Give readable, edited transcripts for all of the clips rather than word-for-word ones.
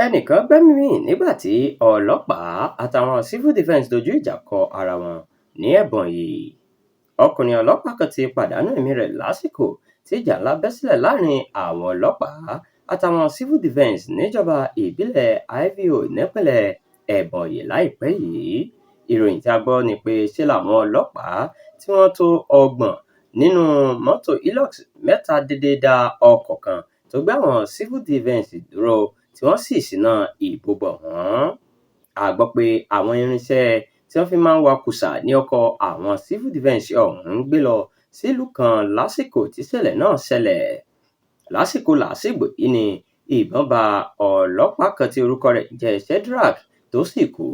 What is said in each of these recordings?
ẹnìkan gbẹ́mìí mì nígbà tí ọlọ́pàá àtàwọn civil defence dojú ìjà kọ ara wọn ní Ebonyi. Ọkùnrin ọlọ́pàá kan ti pàdánù ẹ̀mí rẹ̀ lásìkò tí ìjà ńlá bẹ́ sílẹ̀ láàrin àwọn ọlọ́pàá àtàwọn civil defence níjọba ìbílẹ̀ Ivio nípínlẹ̀ Ebonyi láìpẹ́ yìí. Ìròyìn tí a gbọ́ ni pé ṣe làwọn ọlọ́pàá tí wọ́n tó 30 nínú mọ́tò Hilux mẹ́ta dédé dá ọkọ̀ kan tó gbé àwọn civil defence dúró tí wọ́n sì ṣínà ìbọn bò wọ́n. A gbọ́ pé àwọn irinṣẹ́ tí wọ́n fi máa ń wakùsà ní ọkọ̀ àwọn civil defence ọ̀hún ń gbé lọ sílùú kan lásìkò tíṣẹ̀lẹ̀ náà ṣẹlẹ̀. Lásìkò làásìgbò yìí ni ìbọn bá ọlọ́pàá kan tí orúkọ rẹ̀ jẹ́ Shedrack tó sì kú.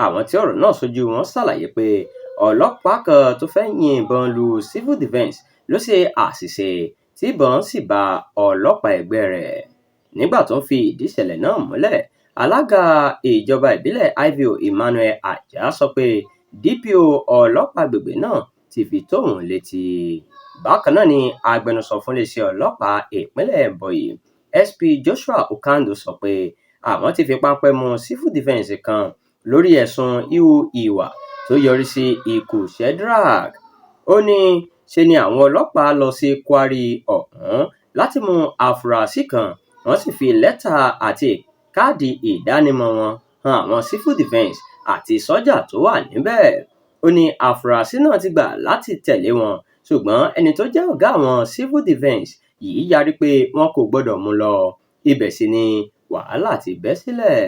Àwọn tí ọ̀rọ̀ náà ṣojú wọn ṣàlàyé pé ọlọ́pàá kan tó fẹ́ yìnbọn lu civil defence ló ṣe àṣìṣe tí ìbọn sì bá ọlọ́pàá ẹgbẹ́ rẹ̀. Nígbà tó ń fi ìdí ìṣẹ̀lẹ̀ náà múlẹ̀, alága ìjọba ìbílẹ̀ Ivio Emmanuel Ajah sọ pé DPO ọlọ́pàá agbègbè náà ti fi tó òun létí. Bákan náà ni agbẹnusọ fún iléeṣẹ́ ọlọ́pàá ìpínlẹ̀ Ebonyi SP Joshua Okando sọ pé àwọn ti fi páńpẹ́ mú civil defence kan lórí ẹ̀sùn híhu ìwà tó yọrí sí ikú Shedrack. Ó ní ṣe ni àwọn ọlọ́pàá lọ sí quarry ọ̀hún láti mú afurasí kan, wọ́n sì fi lẹ́tà àti káàdì ìdánimọ̀ wọn hàn àwọn civil defence àti sọ́jà tó wà níbẹ̀. Ó ní afurasí náà ti gbà láti tẹ̀lé wọn, ṣùgbọ́n ẹni tó jẹ́ ọ̀gá àwọn civil defence yìí yarí pé wọn kò gbọ́dọ̀ mú lọ. Ibẹ̀ sì ni wàhálà ti bẹ́ sílẹ̀.